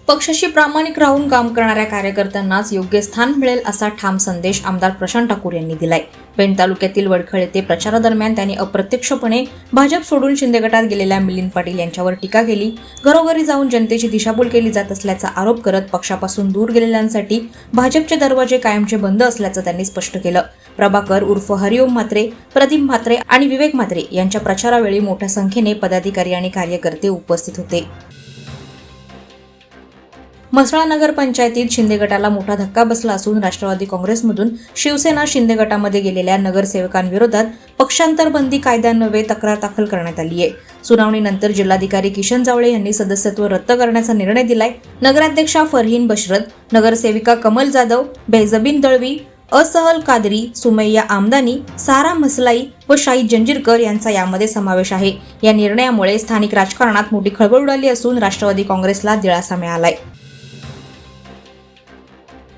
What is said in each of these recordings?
पक्षाशी प्रामाणिक राहून काम करणाऱ्या कार्यकर्त्यांनाच योग्य स्थान मिळेल असा ठाम संदेश आमदार प्रशांत ठाकूर यांनी दिलाय। पेण तालुक्यातील वडखळ येथे प्रचारादरम्यान त्यांनी अप्रत्यक्षपणे भाजप सोडून शिंदे गटात गेलेल्या मिलिंद पाटील यांच्यावर टीका केली। घरोघरी जाऊन जनतेची दिशाभूल केली जात असल्याचा आरोप करत पक्षापासून दूर गेलेल्यांसाठी भाजपचे दरवाजे कायमचे बंद असल्याचं त्यांनी स्पष्ट केलं। प्रभाकर उर्फ हरिओम म्हात्रे, प्रदीप म्हात्रे आणि विवेक म्हात्रे यांच्या प्रचारावेळी मोठ्या संख्येने पदाधिकारी आणि कार्यकर्ते उपस्थित होते। म्हसळा नगर पंचायतीत शिंदे गटाला मोठा धक्का बसला असून राष्ट्रवादी काँग्रेसमधून शिवसेना शिंदे गटामध्ये गेलेल्या नगरसेवकांविरोधात पक्षांतर बंदी कायद्यान्वये तक्रार दाखल करण्यात आली आहे। सुनावणीनंतर जिल्हाधिकारी किशन जावळे यांनी सदस्यत्व रद्द करण्याचा निर्णय दिलाय। नगराध्यक्षा फरहीन बशरत, नगरसेविका कमल जाधव, बेहजबीन दळवी, असहल कादरी, सुमैया आमदानी, सारा मसलाई व शाहीद जंजीरकर यांचा यामध्ये समावेश आहे। या निर्णयामुळे स्थानिक राजकारणात मोठी खळबळ उडाली असून राष्ट्रवादी काँग्रेसला दिलासा मिळालाय।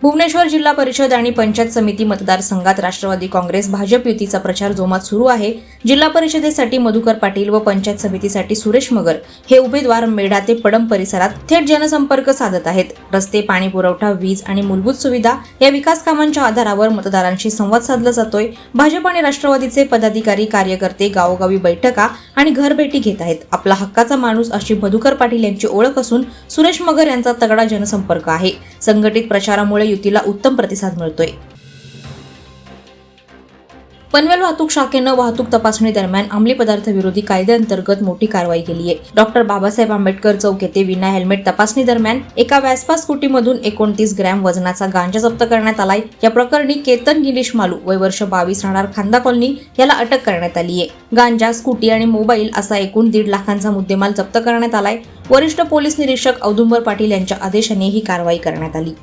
भुवनेश्वर जिल्हा परिषद आणि पंचायत समिती मतदारसंघात राष्ट्रवादी काँग्रेस भाजप युतीचा प्रचार जोमात सुरू आहे। जिल्हा परिषदेसाठी मधुकर पाटील व पंचायत समितीसाठी सुरेश मगर हे उमेदवार मेढा ते पडम परिसरात थेट जनसंपर्क साधत आहेत। रस्ते, पाणी पुरवठा, वीज आणि मूलभूत सुविधा या विकास कामांच्या आधारावर मतदारांशी संवाद साधला जातोय। भाजप आणि राष्ट्रवादीचे पदाधिकारी कार्यकर्ते गावोगावी बैठका आणि घरभेटी घेत आहेत। आपला हक्काचा माणूस अशी मधुकर पाटील यांची ओळख असून सुरेश मगर यांचा तगडा जनसंपर्क आहे। संघटित प्रचारामुळे युतीला उत्तम प्रतिसाद मिळतोय। पनवेल वाहतूक शाखेनं वाहतूक तपासणी दरम्यान अंमली पदार्थ विरोधी कायद्याअंतर्गत मोठी कारवाई केली आहे। डॉक्टर बाबासाहेब आंबेडकर चौक येथे विना हेल्मेट तपासणी दरम्यान एका व्यास्पा स्कूटीमधून 29 ग्रॅम वजनाचा गांजा जप्त करण्यात आलाय। या प्रकरणी केतन गिरीश मालू वय वर्ष 22 राहणार खांदा कॉलनी याला अटक करण्यात आली आहे। गांजा, स्कूटी आणि मोबाईल असा एकूण 1.5 लाखांचा मुद्देमाल जप्त करण्यात आलाय। वरिष्ठ पोलीस निरीक्षक औदुंबर पाटील यांच्या आदेशाने ही कारवाई करण्यात आली।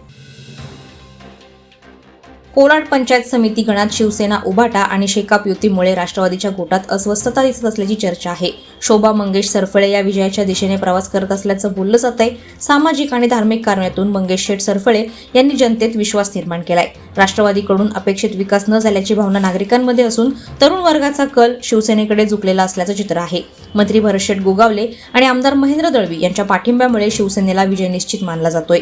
कोलाड पंचायत समिती गणात शिवसेना, उभाटा आणि शेकाप युतीमुळे राष्ट्रवादीच्या गोटात अस्वस्थता दिसत असल्याची चर्चा आहे। शोभा मंगेश सरफळे या विजयाच्या दिशेने प्रवास करत असल्याचं बोललं जात आहे। सामाजिक आणि धार्मिक कारणातून मंगेश शेठ सरफळे यांनी जनतेत विश्वास निर्माण केलाय। राष्ट्रवादीकडून अपेक्षित विकास न झाल्याची भावना नागरिकांमध्ये असून तरुण वर्गाचा कल शिवसेनेकडे झुकलेला असल्याचं चित्र आहे। मंत्री भरत शेठ गोगावले आणि आमदार महेंद्र दळवी यांच्या पाठिंब्यामुळे शिवसेनेला विजय निश्चित मानला जातोय।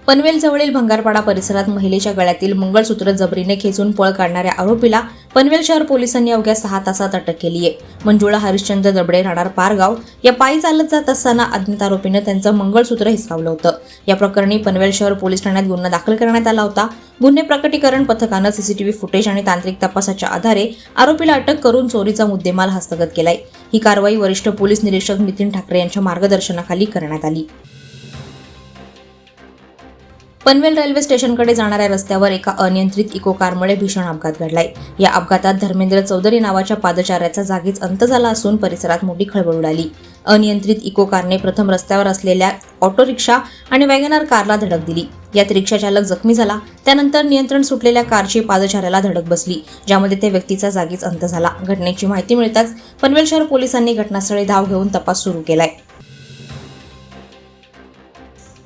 पनवेल जवळील भंगारपाडा परिसरात महिलेच्या गळ्यातील मंगळसूत्र जबरीने खेचून पळ काढणाऱ्या आरोपीला पनवेल शहर पोलिसांनी अवघ्या 6 तासात अटक केली आहे। मंजुळा हरिश्चंद्र दबडे राहणार पारगाव या पायी चालत जात असताना अज्ञात आरोपीने त्यांचं मंगळसूत्र हिसकावलं होतं। या प्रकरणी पनवेल शहर पोलीस ठाण्यात गुन्हा दाखल करण्यात आला होता। गुन्हे प्रकटीकरण पथकानं सीसीटीव्ही फुटेज आणि तांत्रिक तपासाच्या आधारे आरोपीला अटक करून चोरीचा मुद्देमाल हस्तगत केलाय। ही कारवाई वरिष्ठ पोलीस निरीक्षक नितीन ठाकरे यांच्या मार्गदर्शनाखाली करण्यात आली। पनवेल रेल्वे स्टेशनकडे जाणाऱ्या रस्त्यावर एका अनियंत्रित इको कारमुळे भीषण अपघात घडलाय। या अपघातात धर्मेंद्र चौधरी नावाच्या पादचाऱ्याचा जागीच अंत झाला असून परिसरात मोठी खळबळ उडाली। अनियंत्रित इको कारने प्रथम रस्त्यावर असलेल्या ऑटो रिक्षा आणि वॅगनर कारला धडक दिली। यात रिक्षा चालक जखमी झाला। त्यानंतर नियंत्रण सुटलेल्या कारची पादचाऱ्याला धडक बसली, ज्यामध्ये त्या व्यक्तीचा जागीच अंत झाला। घटनेची माहिती मिळताच पनवेल शहर पोलिसांनी घटनास्थळी धाव घेऊन तपास सुरू केलाय।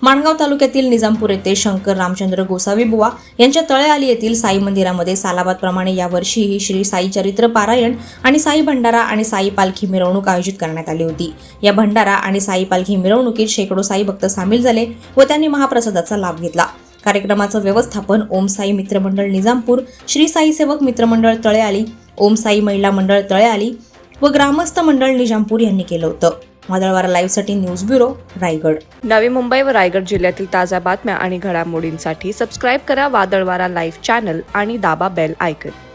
माणगाव तालुक्यातील निजामपूर येथे शंकर रामचंद्र गोसावी बुवा यांच्या तळेआली येथील साई मंदिरामध्ये सालाबादप्रमाणे यावर्षीही श्री साई चरित्र पारायण आणि साई भंडारा आणि साई पालखी मिरवणूक आयोजित करण्यात आली होती। या भंडारा आणि साई पालखी मिरवणुकीत शेकडो साई भक्त सामील झाले व त्यांनी महाप्रसादाचा लाभ घेतला। कार्यक्रमाचं व्यवस्थापन ओम साई मित्रमंडळ निजामपूर, श्री साई सेवक मित्रमंडळ तळेआली, ओम साई महिला मंडळ तळेआली व ग्रामस्थ मंडळ निजामपूर यांनी केलं होतं। वादळवारा लाईव्हसाठी न्यूज ब्युरो, रायगड। नवी मुंबई व रायगड जिल्ह्यातील ताज्या बातम्या आणि घडामोडींसाठी सबस्क्राईब करा वादळवारा लाईव्ह चॅनल आणि दाबा बेल आयकॉन।